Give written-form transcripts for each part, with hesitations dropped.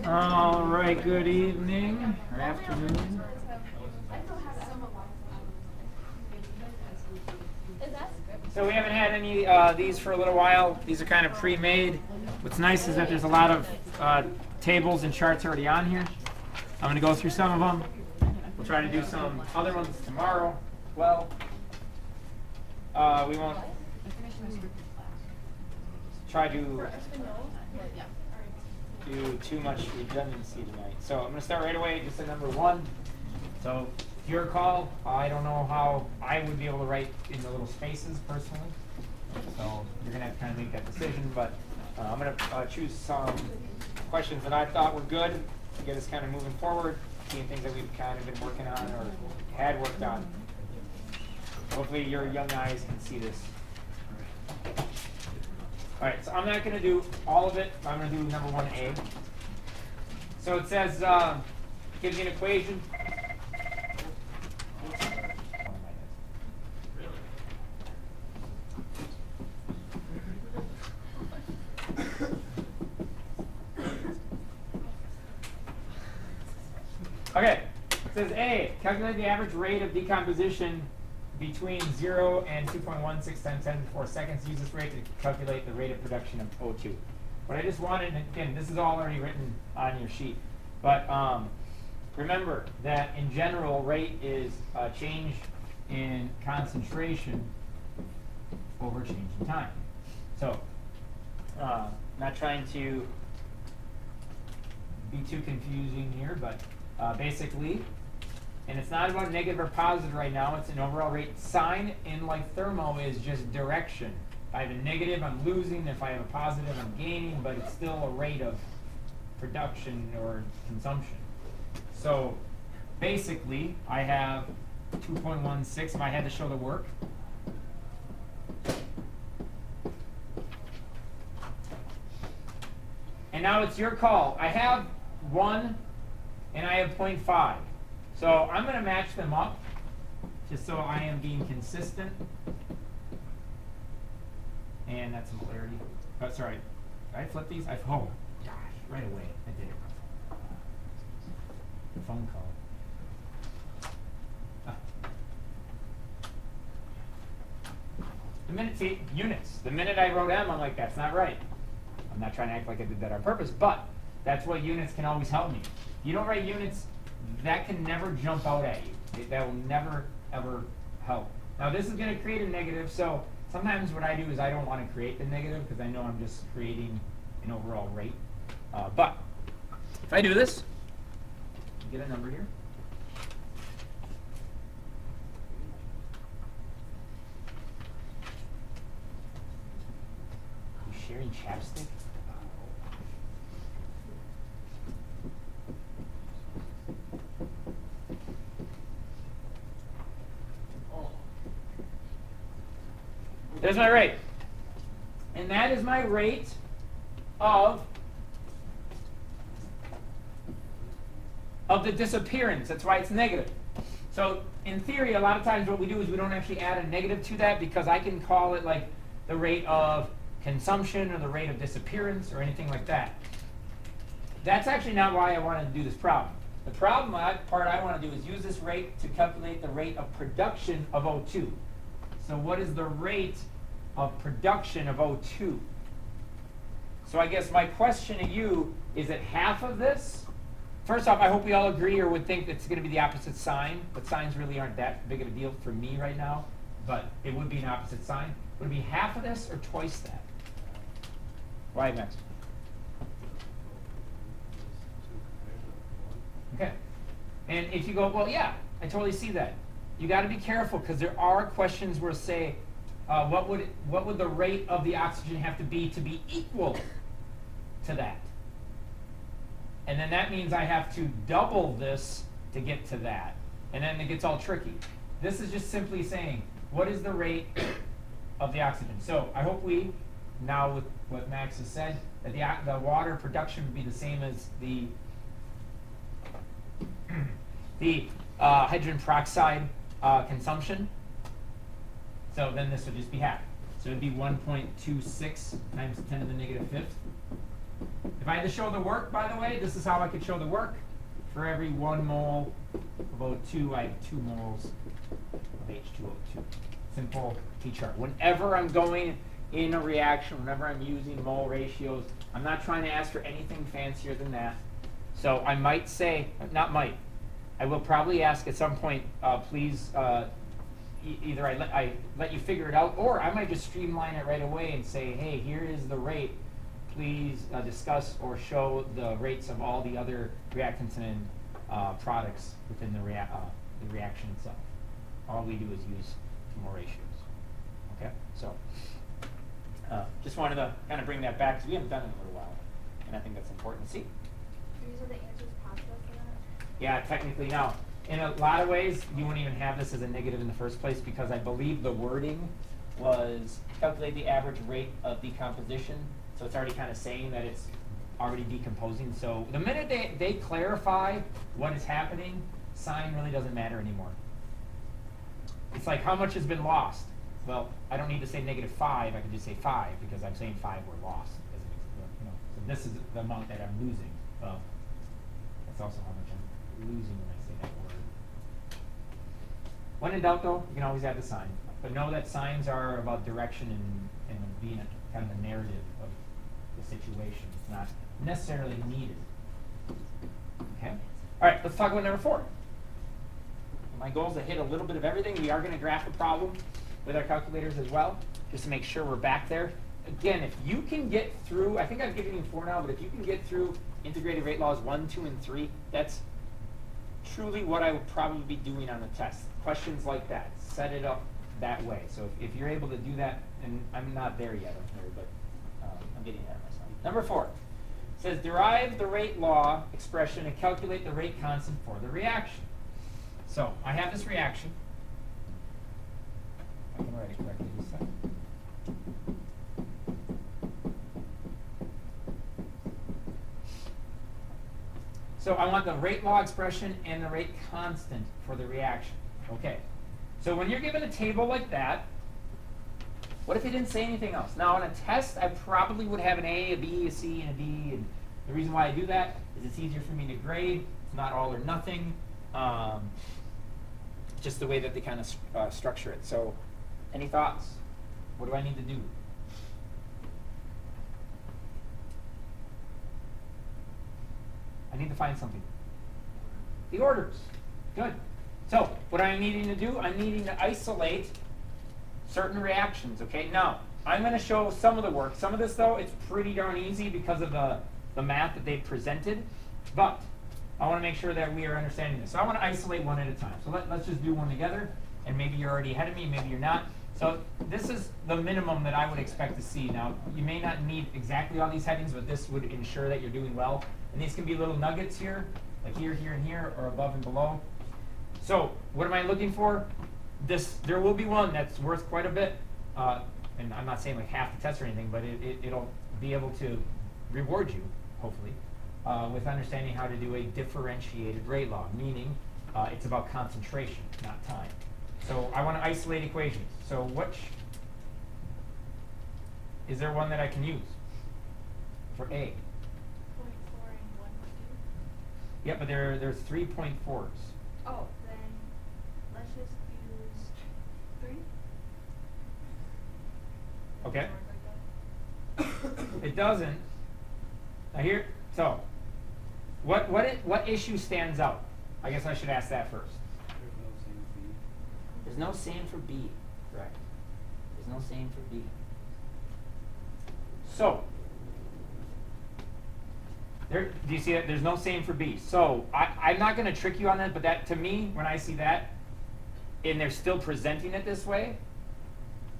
All right, good evening or afternoon. So we haven't had any these for a little while. These are kind of pre-made. What's nice is that there's a lot of tables and charts already on here. I'm going to go through some of them. We'll try to do some other ones tomorrow. Well, we won't try to do too much redundancy tonight. So I'm going to start right away just at number 1. So your call. I don't know how I would be able to write in the little spaces personally. So you're going to have to kind of make that decision. But I'm going to choose some questions that I thought were good to get us kind of moving forward, seeing things that we've kind of been working on or had worked on. Hopefully your young eyes can see this. All right, so I'm not going to do all of it. I'm going to do number 1A. So it says, gives you an equation. Okay, it says A, calculate the average rate of decomposition between 0 and 2.16 times 10 to the 4 seconds. Use this rate to calculate the rate of production of O2. What I just wanted, and again, this is all already written on your sheet, but remember that in general, rate is a change in concentration over change in time. So, not trying to be too confusing here, but basically, and it's not about negative or positive right now, it's an overall rate. Sign in like thermo is just direction. If I have a negative, I'm losing. If I have a positive, I'm gaining, but it's still a rate of production or consumption. So basically, I have 2.16 if I had to show the work. And now it's your call. I have 1 and I have 0.5. So I'm going to match them up just so I am being consistent. And that's Molecularity. Oh, sorry. Did I flip these? Oh, gosh, right away. I did it wrong. Phone call. The minute, see, units. The minute I wrote M, I'm like, that's not right. I'm not trying to act like I did that on purpose, but that's what units can always help me. You don't write units, that can never jump out at you. That will never, ever help. Now this is going to create a negative, so sometimes what I do is I don't want to create the negative because I know I'm just creating an overall rate. But if I do this, get a number here. Are you sharing chapstick? There's my rate. And that is my rate of the disappearance. That's why it's negative. So in theory, a lot of times what we do is we don't actually add a negative to that because I can call it like the rate of consumption or the rate of disappearance or anything like that. That's actually not why I wanted to do this problem. The problem part I want to do is use this rate to calculate the rate of production of O2. So what is the rate of production of O2? So I guess my question to you is that half of this, first off, I hope we all agree or would think it's going to be the opposite sign, but signs really aren't that big of a deal for me right now, but it would be an opposite sign. Would it be half of this or twice that? Why, Max? Okay. And if you go, well, yeah, I totally see that. You got to be careful because there are questions where say, what would the rate of the oxygen have to be equal to that? And then that means I have to double this to get to that. And then it gets all tricky. This is just simply saying, what is the rate of the oxygen? So I hope we, now with what Max has said, that the water production would be the same as the hydrogen peroxide consumption. So then this would just be half. So it would be 1.26 times 10 to the negative fifth. If I had to show the work, by the way, this is how I could show the work. For every 1 mole of O2, I have 2 moles of H2O2. Simple T-chart. Whenever I'm going in a reaction, whenever I'm using mole ratios, I'm not trying to ask for anything fancier than that. So I might say, not might, I will probably ask at some point, please, either I let you figure it out, or I might just streamline it right away and say, hey, here is the rate. Please discuss or show the rates of all the other reactants and products within the reaction itself. All we do is use mole ratios. Okay, so just wanted to kind of bring that back because we haven't done it in a little while, and I think that's important to see. These are the answers possible for that? Yeah, technically now. In a lot of ways, you wouldn't even have this as a negative in the first place because I believe the wording was calculate the average rate of decomposition. So it's already kind of saying that it's already decomposing. So the minute they clarify what is happening, sign really doesn't matter anymore. It's like how much has been lost? Well, I don't need to say -5. I can just say 5 because I'm saying 5 were lost. So this is the amount that I'm losing. Well, that's also how much I'm losing when I say that word. When in doubt, though, you can always add the sign. But know that signs are about direction and being a kind of a narrative of the situation. It's not necessarily needed. Okay? All right, let's talk about number 4. My goal is to hit a little bit of everything. We are going to graph a problem with our calculators as well, just to make sure we're back there. Again, if you can get through, I think I've given you 4 now, but if you can get through integrated rate laws 1, 2, and 3, that's truly what I would probably be doing on the test. Questions like that, set it up that way. So if you're able to do that, and I'm not there yet, but I'm getting ahead of myself. Number 4 says derive the rate law expression and calculate the rate constant for the reaction. So I have this reaction. I can write it correctly this time. So I want the rate law expression and the rate constant for the reaction. Okay. So when you're given a table like that, what if it didn't say anything else? Now on a test, I probably would have an A, a B, a C, and a D. And the reason why I do that is it's easier for me to grade. It's not all or nothing. Just the way that they kind of structure it. So any thoughts? What do I need to do? I need to find something. The orders. Good. So what I'm needing to do, I'm needing to isolate certain reactions. Okay. Now I'm going to show some of the work. Some of this, though, it's pretty darn easy because of the math that they presented. But I want to make sure that we are understanding this. So I want to isolate one at a time. So let's just do one together. And maybe you're already ahead of me. Maybe you're not. So this is the minimum that I would expect to see. Now, you may not need exactly all these headings, but this would ensure that you're doing well. And these can be little nuggets here, like here, here, and here, or above and below. So what am I looking for? There will be one that's worth quite a bit. And I'm not saying like half the test or anything, but it'll be able to reward you, hopefully, with understanding how to do a differentiated rate law, meaning it's about concentration, not time. So I want to isolate equations. So is there one that I can use for A? 0.4 and 1.2. Yeah, but there's 3.4s. Oh, then let's just use 3. Okay. Doesn't work like that. It doesn't. Now here, so what issue stands out? I guess I should ask that first. There's no same for B. Correct. There's no same for B. So, do you see that? There's no same for B. So, I'm not going to trick you on that, but that, to me, when I see that, and they're still presenting it this way,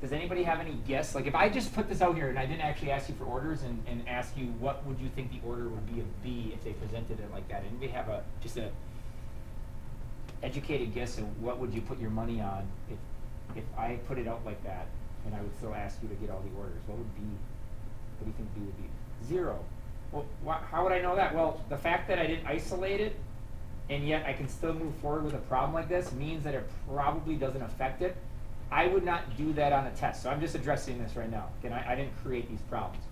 does anybody have any guess? Like, if I just put this out here and I didn't actually ask you for orders and ask you what would you think the order would be of B if they presented it like that? Anybody have just a educated guess of what would you put your money on if I put it out like that and I would still ask you to get all the orders? What do you think B would be? 0. Well, how would I know that? Well, the fact that I didn't isolate it and yet I can still move forward with a problem like this means that it probably doesn't affect it. I would not do that on a test. So I'm just addressing this right now. Again, I didn't create these problems.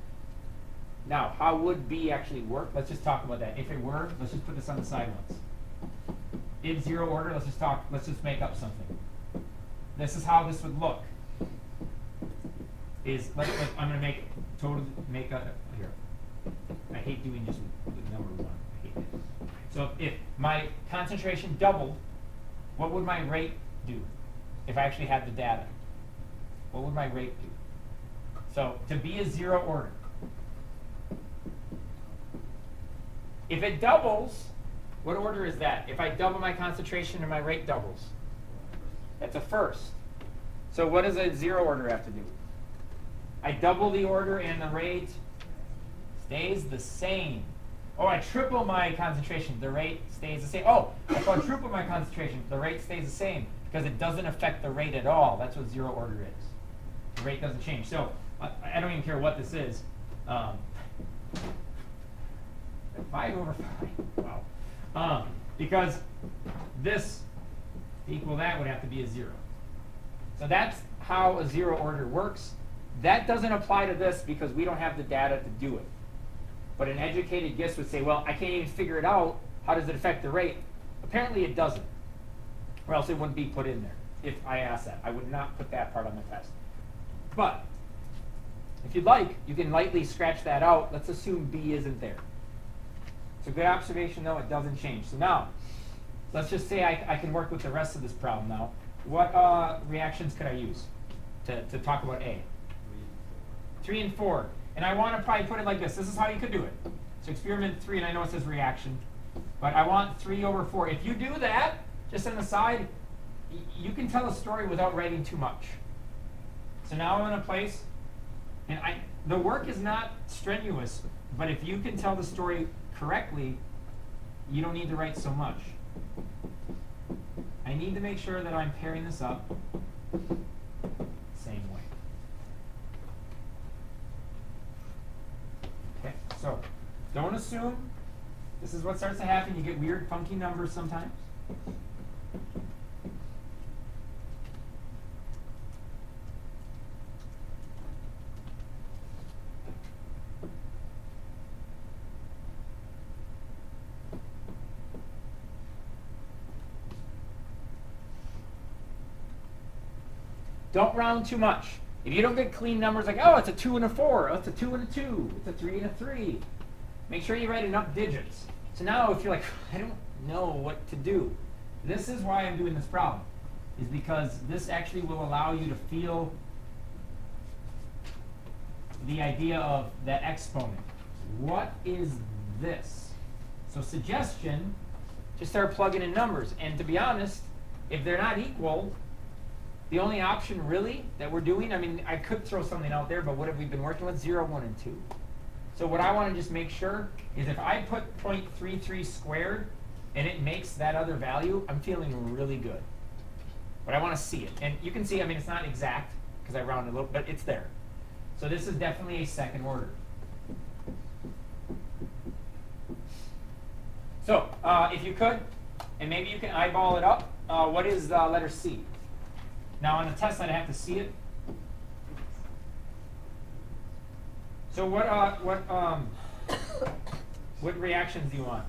Now, how would B actually work? Let's just talk about that. If it were, let's just put this on the side once. In zero order, let's just make up something. This is how this would look. I'm going to make a, here. I hate doing just with number one. I hate it. So if my concentration doubled, what would my rate do? If I actually had the data, what would my rate do? So to be a zero order, if it doubles, what order is that? If I double my concentration and my rate doubles, that's a first. So what does a zero order have to do? I double the order and the rate stays the same. Oh, I triple my concentration, the rate stays the same. Oh, I quadruple my concentration, the rate stays the same because it doesn't affect the rate at all. That's what zero order is. The rate doesn't change. So I don't even care what this is. 5 over 5. Wow. Because this to equal that would have to be a 0. So that's how a zero order works. That doesn't apply to this because we don't have the data to do it. But an educated guess would say, well, I can't even figure it out. How does it affect the rate? Apparently it doesn't. Or else it wouldn't be put in there if I asked that. I would not put that part on the test. But if you'd like, you can lightly scratch that out. Let's assume B isn't there. It's a good observation, though. It doesn't change. So now, let's just say I can work with the rest of this problem now. What reactions could I use to talk about A? 3 and 4. And I want to probably put it like this. This is how you could do it. So experiment 3, and I know it says reaction. But I want 3 over 4. If you do that, just on the side, you can tell a story without writing too much. So now I'm in a place, and the work is not strenuous, but if you can tell the story correctly, you don't need to write so much. I need to make sure that I'm pairing this up same way. Okay, so don't assume. This is what starts to happen. You get weird, funky numbers sometimes. Don't round too much. If you don't get clean numbers like, oh, it's a 2 and a 4, oh, it's a 2 and a 2, it's a 3 and a 3, make sure you write enough digits. So now if you're like, I don't know what to do, this is why I'm doing this problem, is because this actually will allow you to feel the idea of that exponent. What is this? So suggestion, just start plugging in numbers. And to be honest, if they're not equal, the only option really that we're doing, I mean, I could throw something out there, but what have we been working with? 0, 1, and 2. So what I want to just make sure is if I put 0.33 squared and it makes that other value, I'm feeling really good. But I want to see it. And you can see, I mean, it's not exact because I rounded a little, but it's there. So this is definitely a second order. So if you could, and maybe you can eyeball it up, what is letter C? Now on the test I'd have to see it. So what reactions do you want?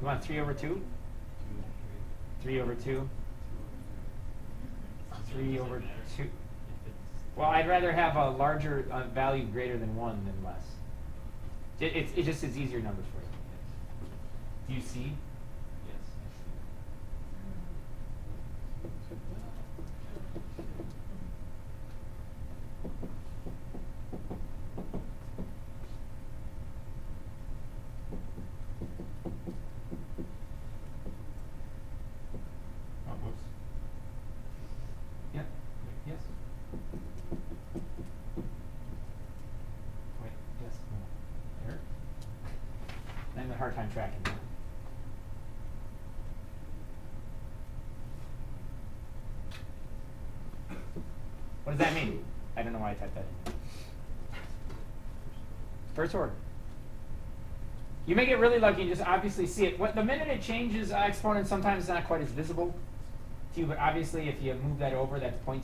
You want 3 over 2? 3 over 2? 3 over 2? Well, I'd rather have a larger value greater than 1 than less. It just is easier numbers for you. Do you see? Oh, whoops. Yep. Yes. Wait. Yes. No. There. I'm having a hard time tracking that. What does that mean? I don't know why I typed that in. First order. You may get really lucky and just obviously see it. The minute it changes exponent, sometimes it's not quite as visible. 2, but obviously if you move that over, that's 0.6,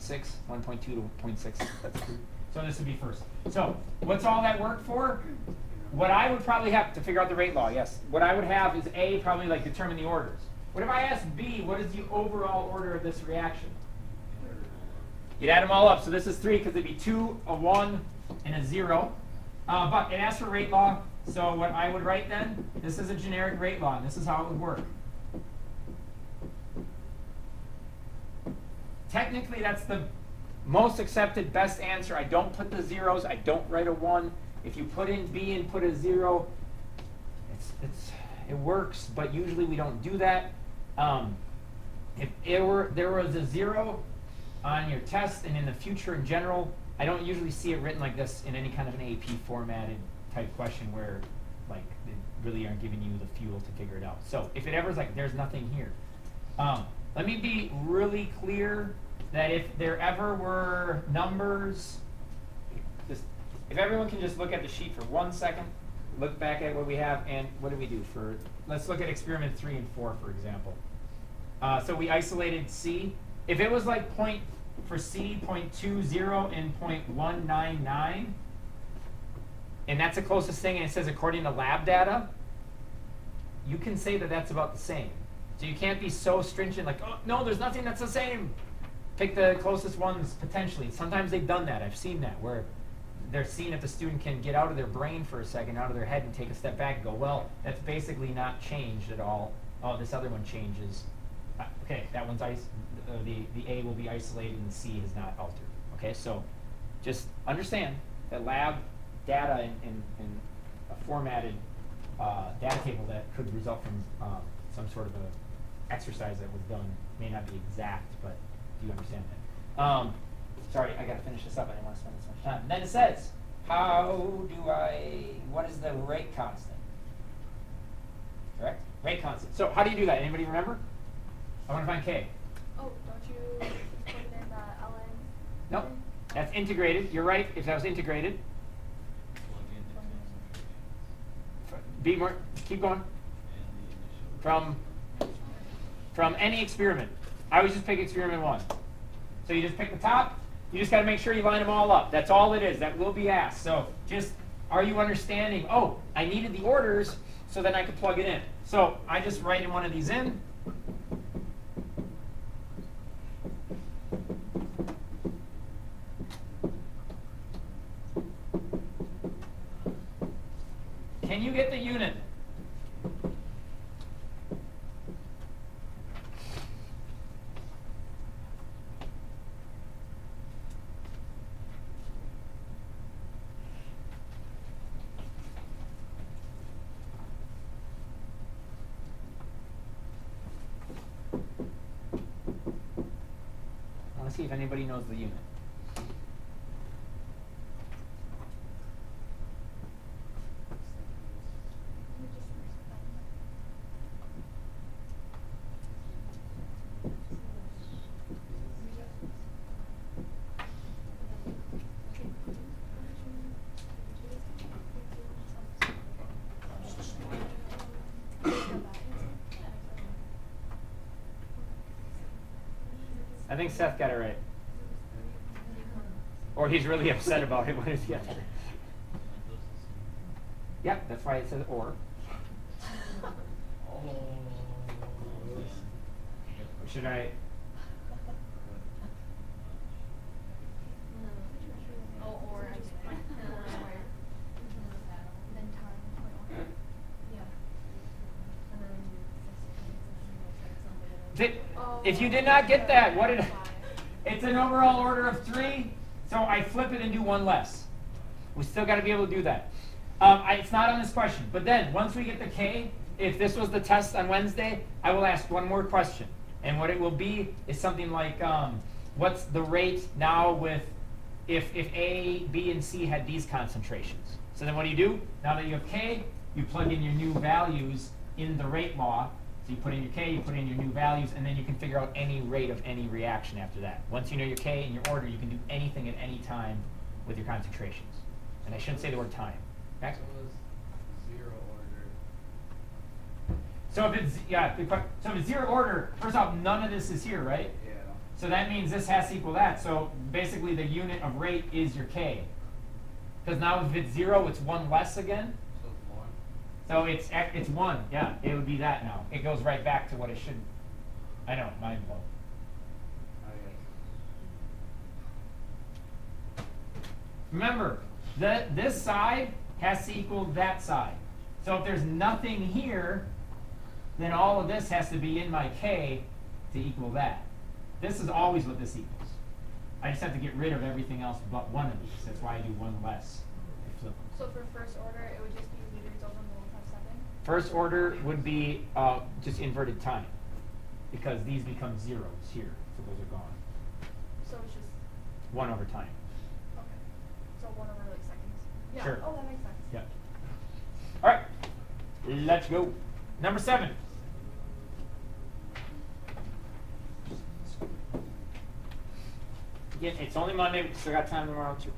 1.2 to 0.6, that's 2. So this would be first. So what's all that work for? What I would probably have to figure out the rate law, yes. What I would have is A, probably like determine the orders. What if I ask B, what is the overall order of this reaction? You'd add them all up. So this is 3 because it'd be 2, a 1, and a 0. But it asks for rate law. So what I would write then, this is a generic rate law, and this is how it would work. Technically, that's the most accepted best answer. I don't put the zeros. I don't write a 1. If you put in B and put a 0, it works, but usually we don't do that. If there was a 0 on your test and in the future in general, I don't usually see it written like this in any kind of an AP formatted type question where like they really aren't giving you the fuel to figure it out. So if it ever is like there's nothing here, let me be really clear that if there ever were numbers, if everyone can just look at the sheet for 1 second, look back at what we have, and what did we do for, let's look at experiment 3 and 4, for example. So we isolated C. If it was like for C, 0.20 and 0.199, and that's the closest thing, and it says according to lab data, you can say that that's about the same. So you can't be so stringent like, oh, no, there's nothing that's the same. Pick the closest ones potentially. Sometimes they've done that. I've seen that, where they're seeing if the student can get out of their brain for a second, out of their head, and take a step back and go, well, that's basically not changed at all. Oh, this other one changes. Okay, that one's the A will be isolated and the C is not altered. Okay, so just understand that lab data in a formatted data table that could result from some sort of a exercise that was done may not be exact, but do you understand that? Sorry, I gotta finish this up. I didn't want to spend this much time. And then it says, what is the rate constant? Correct? Rate constant. So how do you do that? Anybody remember? I want to find K. Oh, don't you put in ln? Nope. That's integrated. You're right, if that was integrated. Be more, keep going. From any experiment. I always just pick experiment 1. So you just pick the top. You just got to make sure you line them all up. That's all it is. That will be asked. So just, are you understanding? Oh, I needed the orders so then I could plug it in. So I just write in one of these in. Can you get the unit? I want to see if anybody knows the unit. I think Seth got it right. Or he's really upset about it. What is the answer? Yep, that's why it says or. Should I? Or I just put then time. If you did not get that, what did? It's an overall order of 3, so I flip it and do 1 less. We still got to be able to do that. It's not on this question, but then once we get the K, if this was the test on Wednesday, I will ask one more question, and what it will be is something like, what's the rate now with if A, B, and C had these concentrations? So then what do? Now that you have K, you plug in your new values in the rate law. So you put in your K, you put in your new values, and then you can figure out any rate of any reaction after that. Once you know your K and your order, you can do anything at any time with your concentrations. And I shouldn't say the word time. Next. So if it's, yeah, good question. So if it's zero order, first off, none of this is here, right? Yeah. So that means this has to equal that. So basically the unit of rate is your k. Because now if it's 0, it's 1 less again. So it's 1. So it's 1, yeah, it would be that now. It goes right back to what it should. I know, mind blown. I guess. Remember, this side has to equal that side. So if there's nothing here, then all of this has to be in my k to equal that. This is always what this equals. I just have to get rid of everything else but one of these. That's why I do one less. I flip them. So for first order, it would just be meters over mole times second? First order would be just inverted time, because these become zeros here, so those are gone. So it's just, 1 over time. okay. So 1 over like seconds? Yeah. Sure. Oh, that makes sense. Yeah. All right, let's go. Number 7. Again, it's only Monday, we still got time tomorrow too.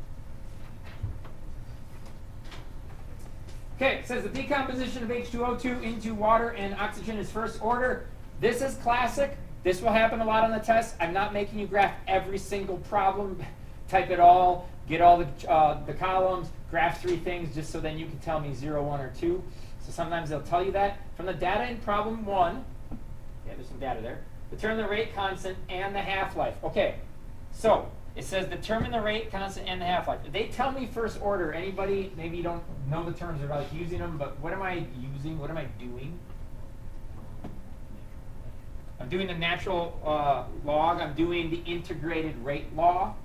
Okay, it says the decomposition of H2O2 into water and oxygen is first order. This is classic. This will happen a lot on the test. I'm not making you graph every single problem. Type it all, get all the columns, graph 3 things just so then you can tell me 0, 1, or 2. So sometimes they'll tell you that. From the data in problem 1, yeah, there's some data there. Determine the rate constant and the half-life. Okay, so it says determine the rate constant and the half-life. If they tell me first order, anybody, maybe you don't know the terms or like using them, but what am I using? What am I doing? I'm doing the natural log. I'm doing the integrated rate law.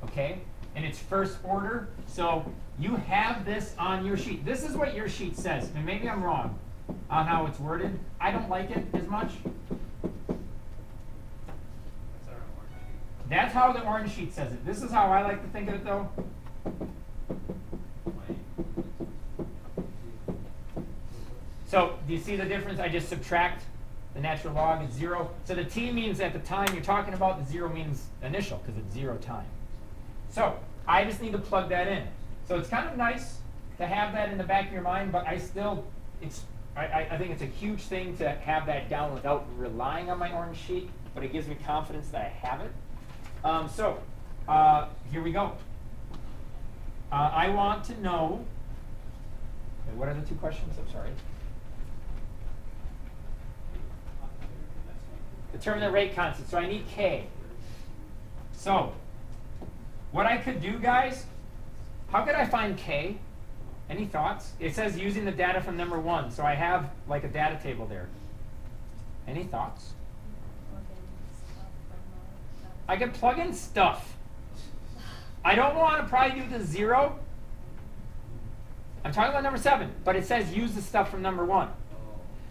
Okay, and it's first order. So you have this on your sheet. This is what your sheet says, and maybe I'm wrong on how it's worded. I don't like it as much. That's our orange sheet. That's how the orange sheet says it. This is how I like to think of it, though. So do you see the difference? I just subtract the natural log is 0. So the t means at the time you're talking about, the 0 means initial because it's 0 time. So I just need to plug that in. So it's kind of nice to have that in the back of your mind, but I still, I think it's a huge thing to have that down without relying on my orange sheet, but it gives me confidence that I have it. Here we go. I want to know, wait, what are the 2 questions? I'm sorry. Determine the rate constant. So I need K. So what I could do, guys, how could I find K? Any thoughts? It says using the data from number 1. So I have like a data table there. Any thoughts? I could plug in stuff. I don't want to probably do the 0. I'm talking about number 7, but it says use the stuff from number 1.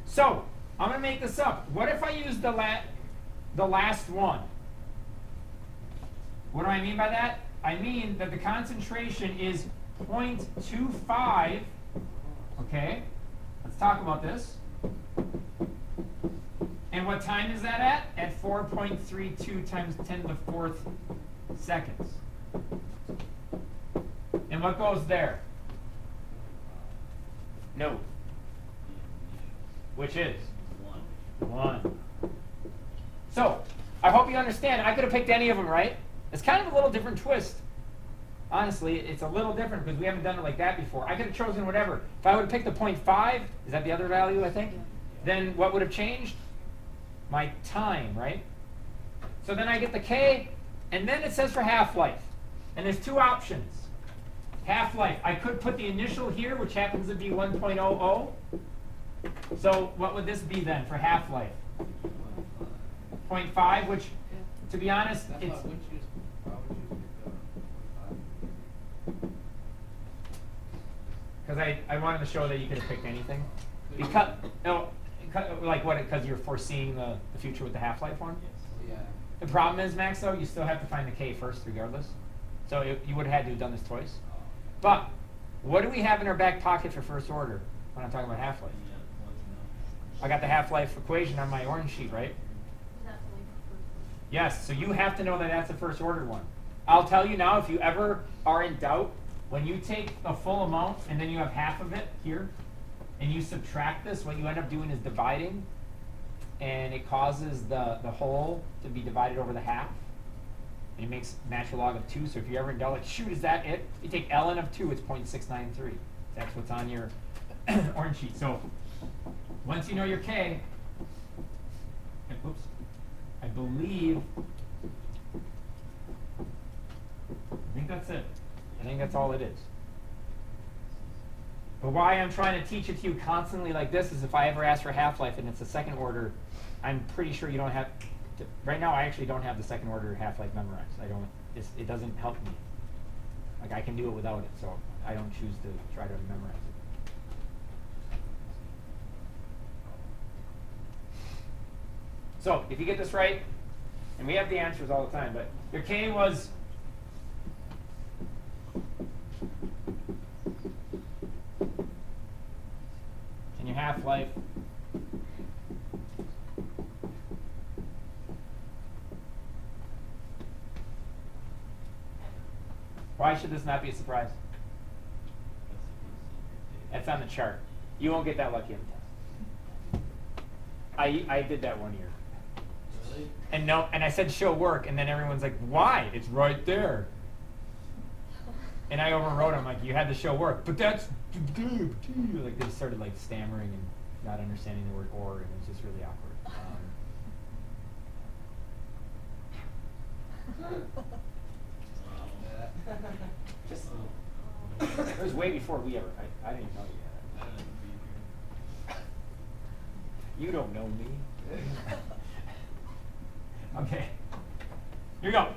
So I'm going to make this up. What if I use the last one? What do I mean by that? I mean that the concentration is 0.25. Okay, let's talk about this. And what time is that at? At 4.32 times 10 to the 4th seconds. And what goes there? No. Which is? 1. So, I hope you understand. I could have picked any of them, right? It's kind of a little different twist. Honestly, it's a little different because we haven't done it like that before. I could have chosen whatever. If I would have picked the 0.5, is that the other value, I think? Yeah. Then what would have changed? My time, right? So then I get the K, and then it says for half-life. And there's 2 options. Half-life, I could put the initial here, which happens to be 1.00. So what would this be then for half-life? 0.5, which, to be honest, it's... Because I wanted to show that you could have picked anything. Because, because you're foreseeing the future with the half-life one? Yeah. The problem is, Max, though, you still have to find the K first regardless. So you would have had to have done this twice. But what do we have in our back pocket for first order when I'm talking about half-life? I got the half-life equation on my orange sheet, right? Yes, so you have to know that that's the first order one. I'll tell you now, if you ever are in doubt, when you take a full amount and then you have half of it here, and you subtract this, what you end up doing is dividing, and it causes the whole to be divided over the half. And it makes natural log of 2. So if you're ever in doubt, like, shoot, is that it? You take ln of 2, it's 0.693. That's what's on your orange sheet. So once you know your k, and, oops, I believe, I think that's it. I think that's all it is. But why I'm trying to teach it to you constantly like this is if I ever ask for half-life and it's a second order, I'm pretty sure you don't have, right now I actually don't have the second order half-life memorized. It doesn't help me. Like I can do it without it, so I don't choose to try to memorize it. So if you get this right, and we have the answers all the time, but your K was and your half-life why should this not be a surprise? That's on the chart. You won't get that lucky on the test. I did that one year. Really? And I said show work, and then everyone's like, why? It's right there. And I overwrote them, like, you had to show work. But that's, like, they started, like, stammering and not understanding the word or, and it was just really awkward. Just, it was way before we ever, I didn't even know you had it. You don't know me. Okay, here we go.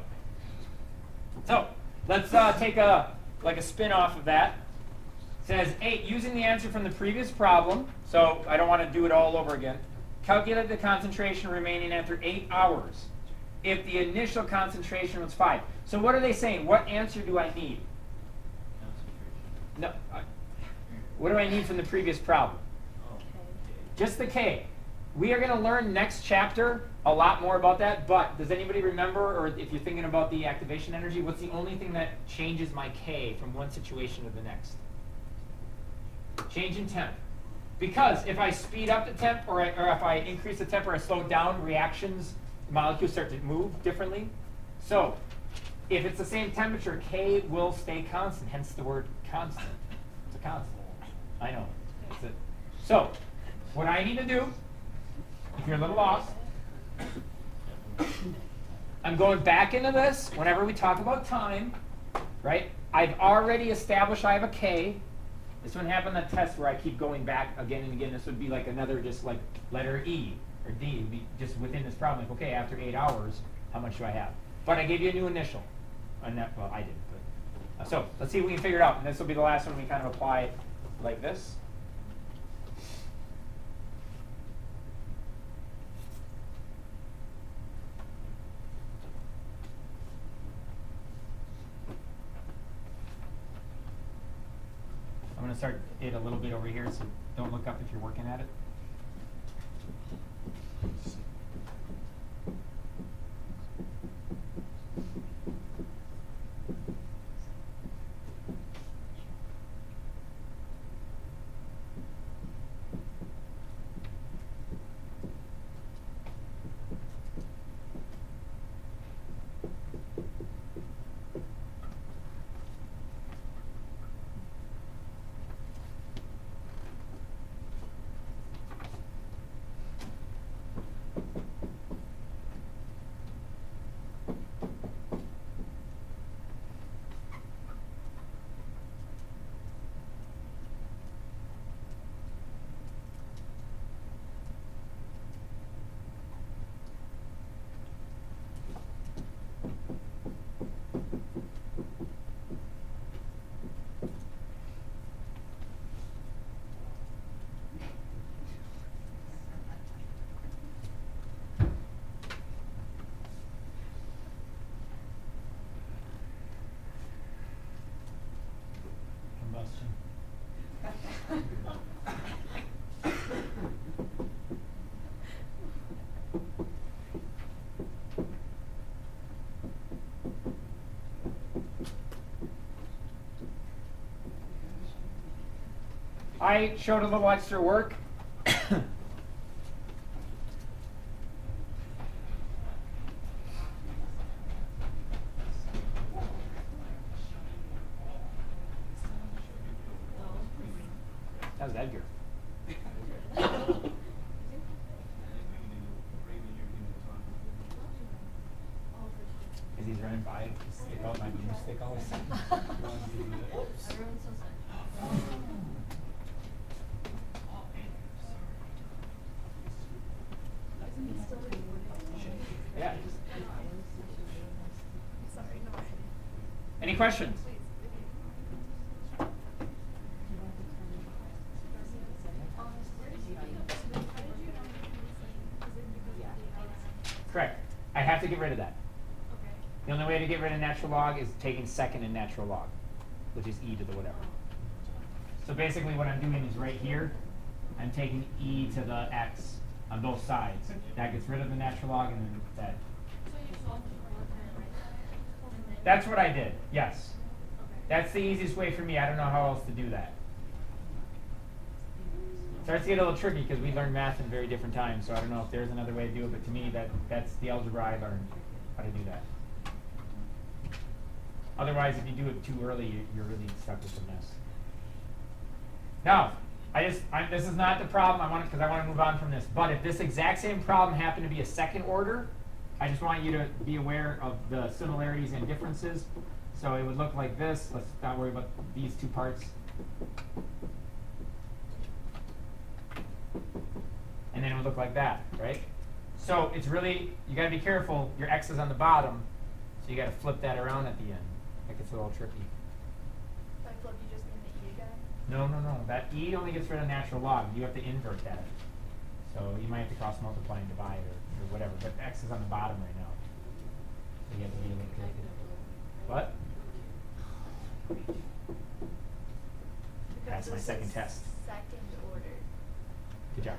So let's take a spin off of that. It says 8, using the answer from the previous problem, so I don't want to do it all over again. Calculate the concentration remaining after 8 hours if the initial concentration was 5. So what are they saying? What answer do I need? No. What do I need from the previous problem? Just the K. We are going to learn next chapter a lot more about that, but does anybody remember, or if you're thinking about the activation energy, what's the only thing that changes my K from one situation to the next? Change in temp. Because if I speed up the temp, or if I increase the temp or I slow down, reactions, the molecules start to move differently. So if it's the same temperature, K will stay constant, hence the word constant. It's a constant. I know. That's it. So what I need to do, if you're a little lost, I'm going back into this whenever we talk about time, right? I've already established I have a K. This one happened on the test where I keep going back again and again. This would be like another just like letter E or D. It would be just within this problem, like, okay, after 8 hours, how much do I have? But I gave you a new initial. Well, I didn't. But, so let's see if we can figure it out. And this will be the last one we kind of apply like this. I'm going to start it a little bit over here, so don't look up if you're working at it. Combustion. I showed a little extra work. That was Edgar. As he's running by, just stick out my broomstick always. Everyone's so sad. Yeah. Sorry, no. Any questions? Correct. I have to get rid of that. Okay. The only way to get rid of natural log is taking second in natural log, which is e to the whatever. So basically what I'm doing is right here, I'm taking e to the x on both sides. That gets rid of the natural log and then that. That's what I did, yes. That's the easiest way for me. I don't know how else to do that. Starts to get a little tricky because we learn math in very different times, so I don't know if there's another way to do it, but to me that's the algebra I learned how to do that. Otherwise, if you do it too early, you're really stuck with the mess. Now, this is not the problem I want because I want to move on from this. But if this exact same problem happened to be a second order, I just want you to be aware of the similarities and differences. So it would look like this. Let's not worry about these two parts. And then it would look like that, right? So it's really, you got to be careful. Your x is on the bottom, so you got to flip that around at the end. That gets a little tricky. By flip, you just mean the E again? No. That e only gets rid of natural log. You have to invert that. So you might have to cross multiply and divide or whatever. But x is on the bottom right now. So you have to be a little careful. What? That's my this second is test. Second order. Good job.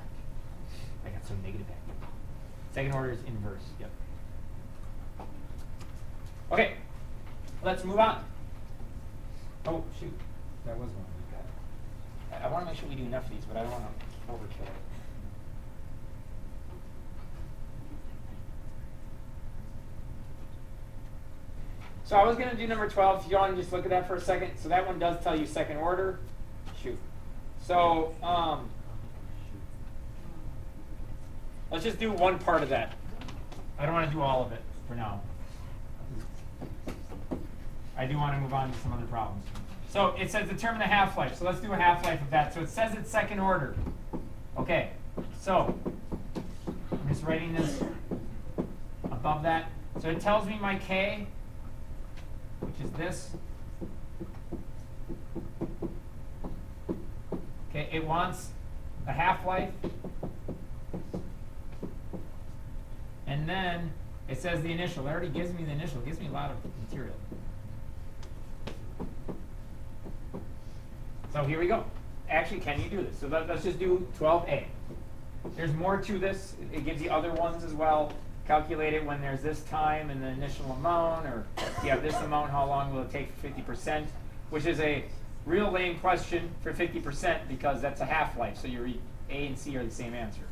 I got so negative back. Second order is inverse. Yep. Okay. Let's move on. Oh, shoot. That was one we got. I want to make sure we do enough of these, but I don't want to overkill it. So I was going to do number 12. If you want to just look at that for a second. So that one does tell you second order. Shoot. So let's just do one part of that. I don't want to do all of it for now. I do want to move on to some other problems. So it says determine the half-life. So let's do a half-life of that. So it says it's second order. Okay. So I'm just writing this above that. So it tells me my K, which is this. Okay, it wants a half-life. And then it says the initial. It already gives me the initial. It gives me a lot of material. So here we go. Actually, can you do this? So let's just do 12A. There's more to this. It gives you other ones as well. Calculate it when there's this time and the initial amount, or if you have this amount, how long will it take for 50%? Which is a real lame question for 50% because that's a half-life. So your A and C are the same answer.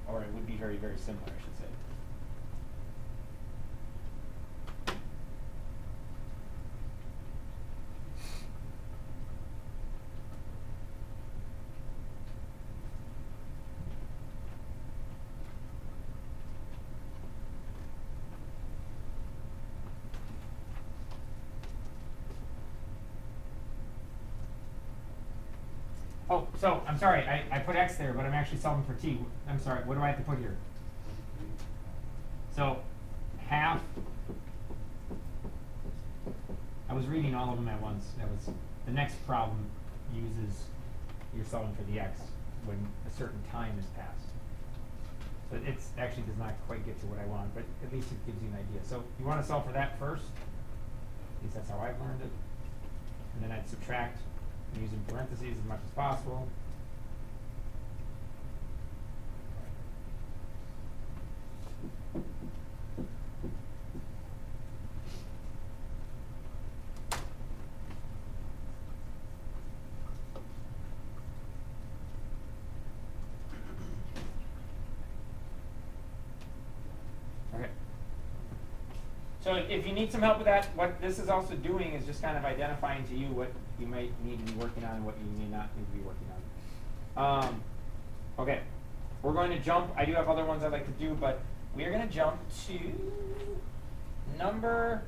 Or it would be very, very similar, I should say. Oh, so I'm sorry, I put X there, but I'm actually solving for T. I'm sorry, what do I have to put here? So half, I was reading all of them at once. That was the next problem uses, you're solving for the X when a certain time has passed. So it actually does not quite get to what I want, but at least it gives you an idea. So you want to solve for that first. At least that's how I've learned it. And then I'd subtract using parentheses as much as possible. So if you need some help with that, what this is also doing is just kind of identifying to you what you might need to be working on and what you may not need to be working on. Okay, we're going to jump. I do have other ones I'd like to do, but we are going to jump to number...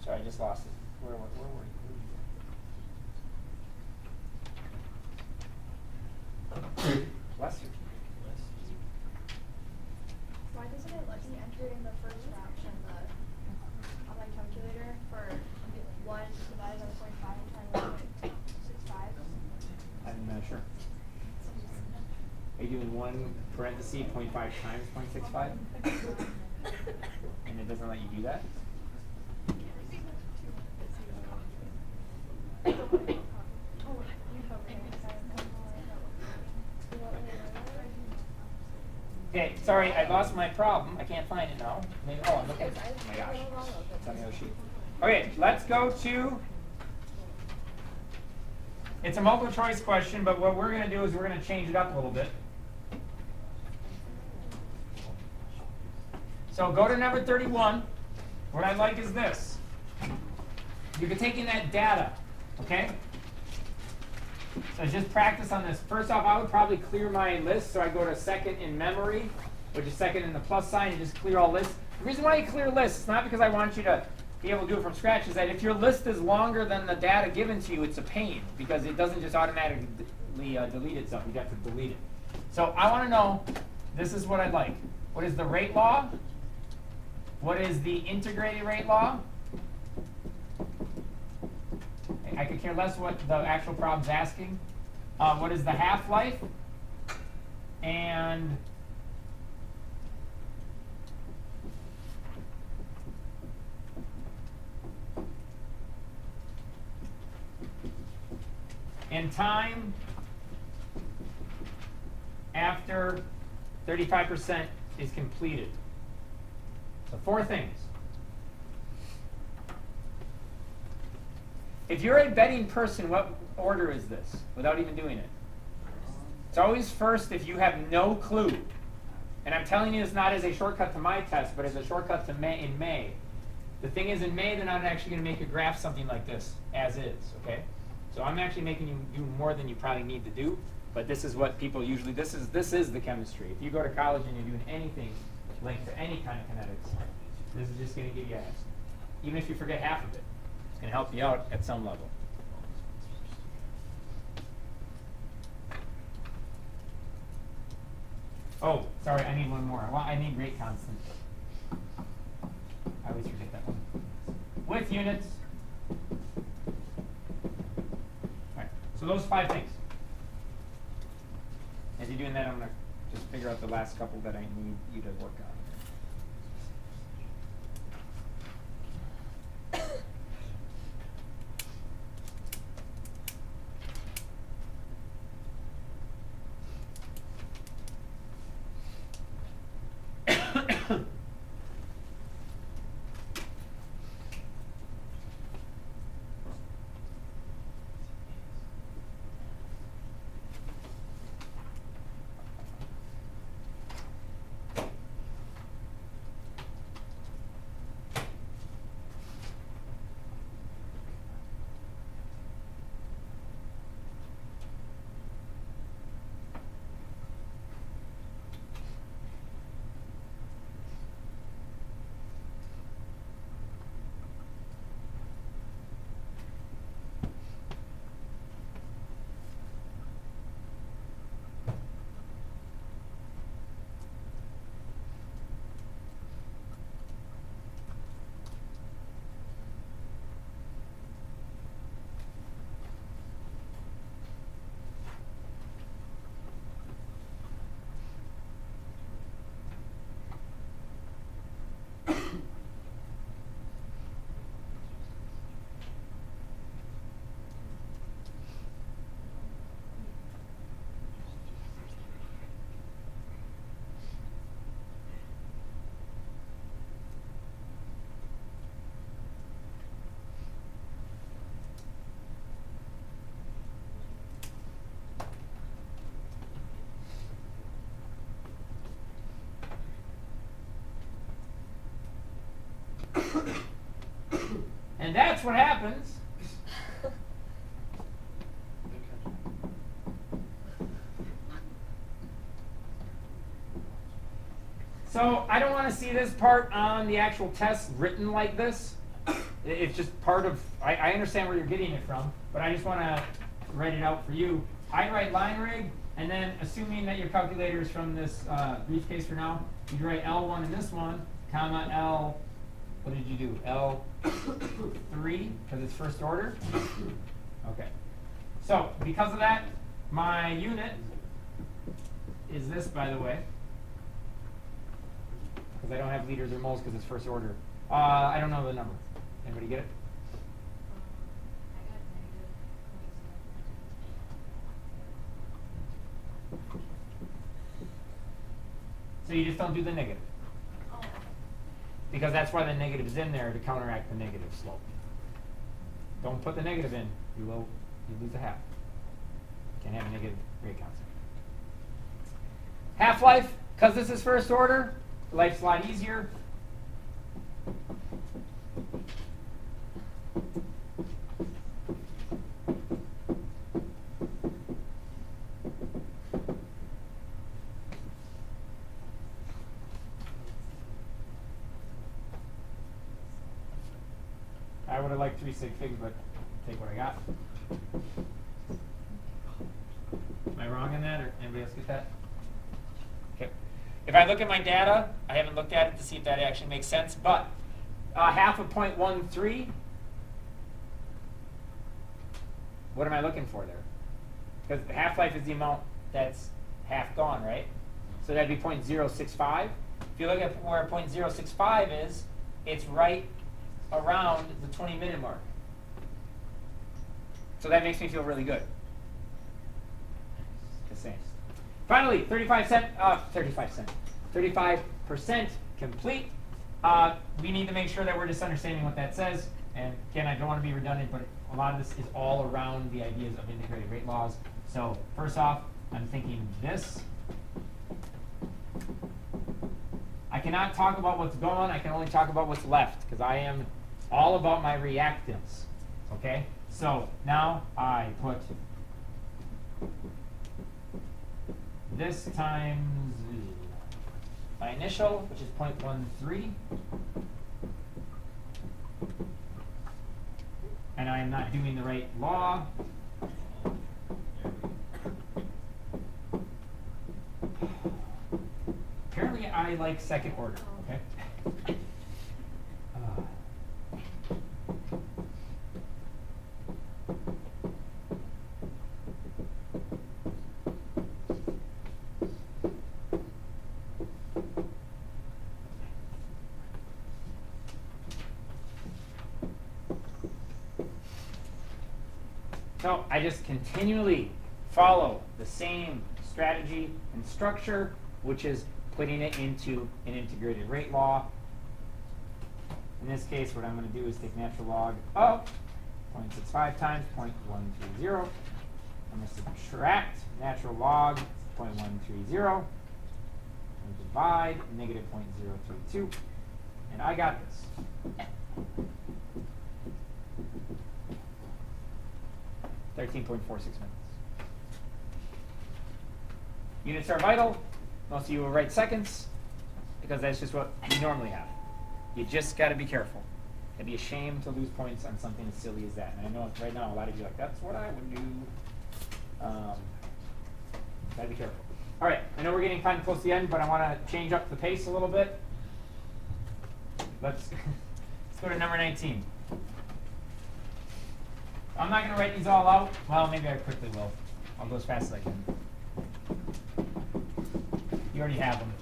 Sorry, I just lost it. Where were you? Bless you. Why doesn't it let me enter in the first fraction on my calculator for 1 divided by 0.5 times 0.65? I'm not sure. Are you doing 1 parenthesis 0.5 times 0.65? And it doesn't let you do that? Okay, sorry, I lost my problem. I can't find it now. Maybe, oh, I'm looking. Oh my gosh. It's on the other sheet. Okay, let's go to... It's a multiple choice question, but what we're going to do is we're going to change it up a little bit. So go to number 31. What I like is this. You can take in that data, okay? So just practice on this. First off, I would probably clear my list. So I go to second in memory, which is second in the plus sign, and just clear all lists. The reason why you clear lists is not because I want you to be able to do it from scratch, is that if your list is longer than the data given to you, it's a pain, because it doesn't just automatically delete itself. You have to delete it. So I want to know, this is what I'd like. What is the rate law? What is the integrated rate law? I could care less what the actual problem's asking. What is the half-life? And time after 35% is completed. So 4 things. If you're a betting person, what order is this, without even doing it? It's always first if you have no clue. And I'm telling you this not as a shortcut to my test, but as a shortcut to May in May. The thing is, in May, they're not actually going to make a graph something like this, as is, okay? So I'm actually making you do more than you probably need to do, but this is what people usually, this is the chemistry. If you go to college and you're doing anything linked to any kind of kinetics, this is just going to give you F's. Even if you forget half of it, it's going to help you out at some level. Oh, sorry, I need one more. I need rate constant. I always forget that one. With units. All right, so those 5 things. As you're doing that, I'm going to just figure out the last couple that I need you to work on. And that's what happens. So I don't want to see this part on the actual test written like this. It's just part of, I understand where you're getting it from, but I just want to write it out for you. I'd write line rig, and then assuming that your calculator is from this briefcase for now, you'd write L1 in this one, comma L, what did you do? L3, because it's first order. Okay. So because of that, my unit is this, by the way. Because I don't have liters or moles because it's first order. I don't know the number. Anybody get it? So you just don't do the negative. Because that's why the negative is in there, to counteract the negative slope. Don't put the negative in. You lose a half. Can't have a negative rate constant. Half-life, because this is first order, life's a lot easier. I would have liked 3 sig figs, but take what I got. Am I wrong in that, or anybody else get that? Okay. If I look at my data, I haven't looked at it to see if that actually makes sense, but half of 0.13, what am I looking for there? Because the half-life is the amount that's half gone, right? So that'd be 0.065. If you look at where 0.065 is, it's right around the 20-minute mark. So that makes me feel really good. Just saying. Finally, 35% complete. We need to make sure that we're just understanding what that says. And again, I don't want to be redundant, but a lot of this is all around the ideas of integrated rate laws. So first off, I'm thinking this. I cannot talk about what's gone. I can only talk about what's left, because I am all about my reactants. Okay? So now I put this times my initial, which is 0.13. And I am not doing the right law. Apparently I like second order, okay? So I just continually follow the same strategy and structure, which is putting it into an integrated rate law. In this case, what I'm going to do is take natural log of 0.65 times 0.130. I'm going to subtract natural log 0.130 and divide negative 0.032. And I got this. .46 minutes. Units are vital. Most of you will write seconds because that's just what you normally have. You just got to be careful. It'd be a shame to lose points on something as silly as that. And I know right now a lot of you are like, that's what I would do. Gotta be careful. All right, I know we're getting kind of close to the end, but I want to change up the pace a little bit. Let's go to number 19. I'm not going to write these all out. Well, maybe I quickly will. I'll go as fast as I can. You already have them.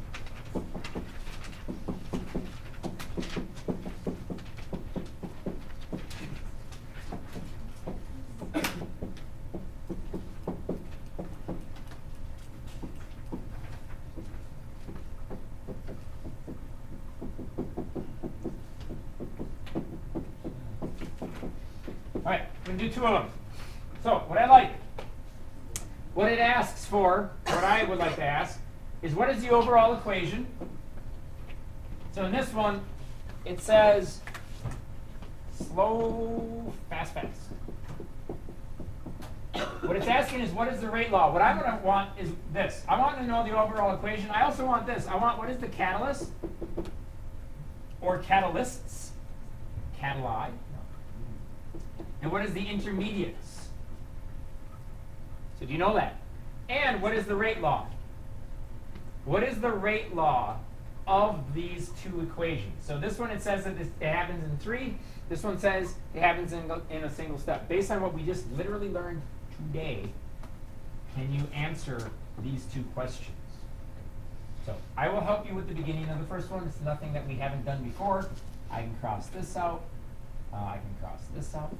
All right, we're going to do 2 of them. So what it asks for, what I would like to ask, is what is the overall equation? So in this one, it says Slow, fast, fast. What it's asking is, what is the rate law? What I'm going to want is this. I want to know the overall equation. I also want this. I want what is the catalyst or catalysts, cataly, and what is the intermediates? So do you know that? And what is the rate law? What is the rate law of these two equations? So this one, it says that it happens in 3. This one says it happens in a single step. Based on what we just literally learned today, can you answer these two questions? So I will help you with the beginning of the first one. It's nothing that we haven't done before. I can cross this out. I can cross this out.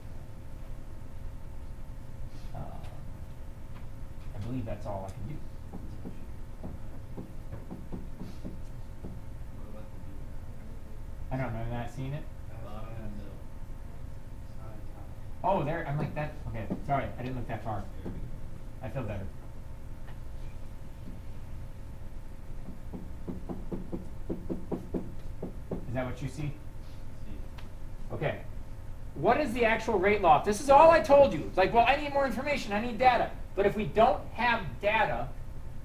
I believe that's all I can do. I don't know, I'm not seeing it. Oh, there, I'm like that. Okay, sorry, I didn't look that far. I feel better. Is that what you see? Okay. What is the actual rate law? If this is all I told you, it's like, well, I need more information, I need data. But if we don't have data,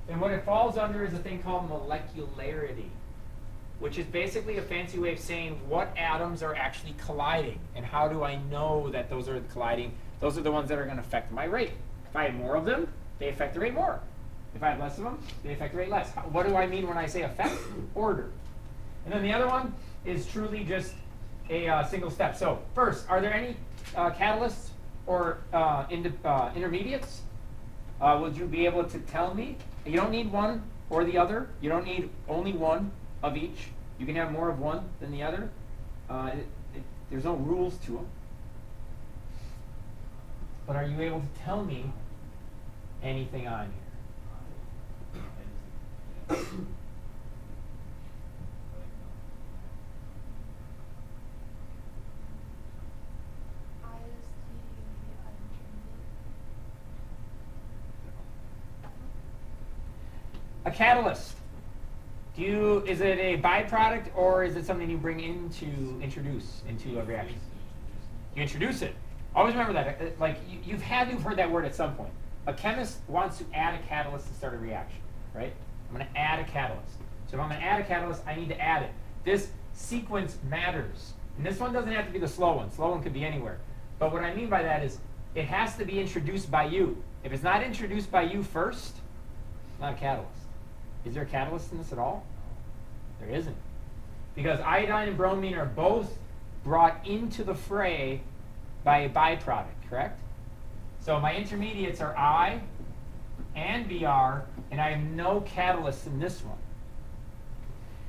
then what it falls under is a thing called molecularity, which is basically a fancy way of saying what atoms are actually colliding, and how do I know that those are colliding? Those are the ones that are going to affect my rate. If I have more of them, they affect the rate more. If I have less of them, they affect the rate less. What do I mean when I say affect? Order. And then the other one is truly just a single step. So first, are there any catalysts or intermediates? Would you be able to tell me? You don't need one or the other. You don't need only one of each. You can have more of one than the other. There's no rules to them. But are you able to tell me anything on here? A catalyst. Is it a byproduct, or is it something you bring in to introduce into a reaction? You introduce it. Always remember that. Like you've heard that word at some point. A chemist wants to add a catalyst to start a reaction, right? I'm going to add a catalyst. So if I'm going to add a catalyst, I need to add it. This sequence matters. And this one doesn't have to be the slow one. Slow one could be anywhere. But what I mean by that is it has to be introduced by you. If it's not introduced by you first, it's not a catalyst. Is there a catalyst in this at all? There isn't. Because iodine and bromine are both brought into the fray by a byproduct, correct? So my intermediates are I and Br, and I have no catalyst in this one.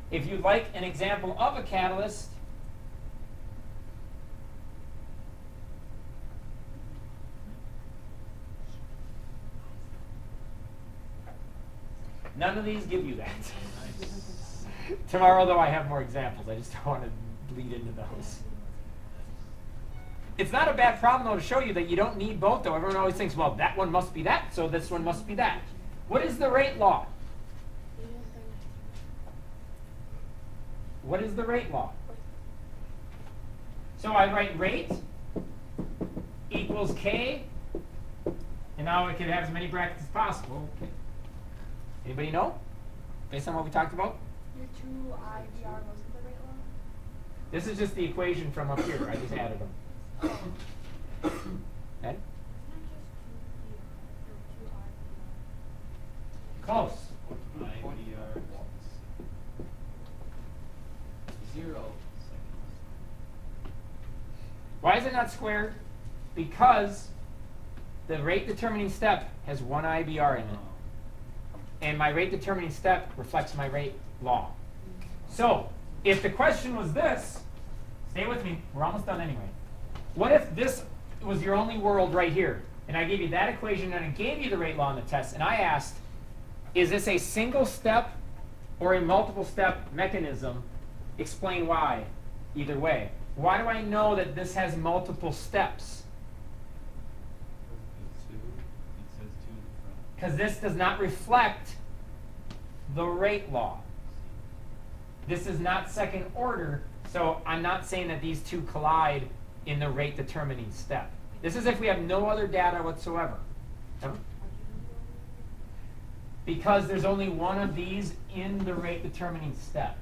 If you'd like an example of a catalyst, none of these give you that. Tomorrow, though, I have more examples. I just don't want to bleed into those. It's not a bad problem, though, to show you that you don't need both, though. Everyone always thinks, well, that one must be that, so this one must be that. What is the rate law? What is the rate law? So I write rate equals K, and now I can have as many brackets as possible. Okay. Anybody know? Based on what we talked about? Your 2IBR wasn't the rate law? This is just the equation from up here. I just added them. Oh. Okay? Isn't it just 2IBR? Close. IBR 0 seconds. Why is it not squared? Because the rate determining step has one IBR in it. And my rate determining step reflects my rate law. So if the question was this, stay with me, we're almost done anyway. What if this was your only world right here, and I gave you that equation and I gave you the rate law in the test, and I asked, is this a single step or a multiple step mechanism? Explain why, either way. Why do I know that this has multiple steps? Because this does not reflect the rate law. This is not second order, so I'm not saying that these two collide in the rate determining step. This is if we have no other data whatsoever. Because there's only one of these in the rate determining step.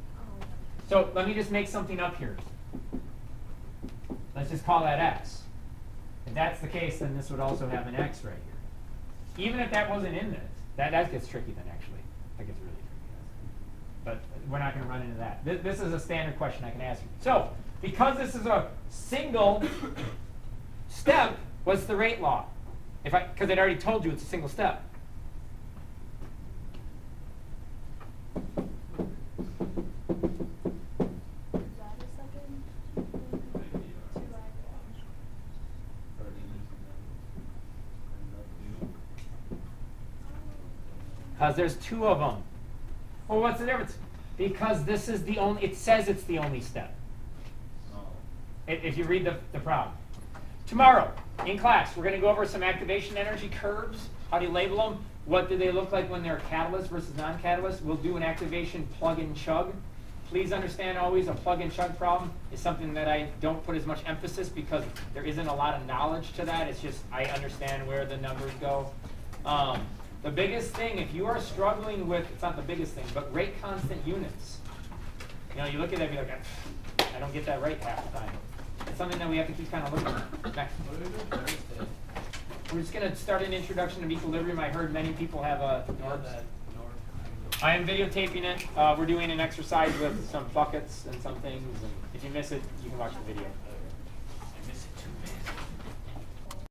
So let me just make something up here. Let's just call that x. If that's the case, then this would also have an x right here. Even if that wasn't in this, that gets tricky then actually. That gets really tricky. But we're not going to run into that. This is a standard question I can ask you. So because this is a single step, what's the rate law? Because it already told you it's a single step. Because there's two of them. Well, what's the difference? Because this is the only, it says it's the only step. If you read the problem. Tomorrow, in class, we're going to go over some activation energy curves. How do you label them? What do they look like when they're catalyst versus non-catalyst? We'll do an activation plug and chug. Please understand always a plug and chug problem is something that I don't put as much emphasis because there isn't a lot of knowledge to that. It's just I understand where the numbers go. The biggest thing, if you are struggling with, it's not the biggest thing, but rate constant units. You know, you look at that and be like, I don't get that right half the time. It's something that we have to keep kind of looking at. Next. We're just going to start an introduction of equilibrium. I heard many people have a I am videotaping it. We're doing an exercise with some buckets and some things. And if you miss it, you can watch the video.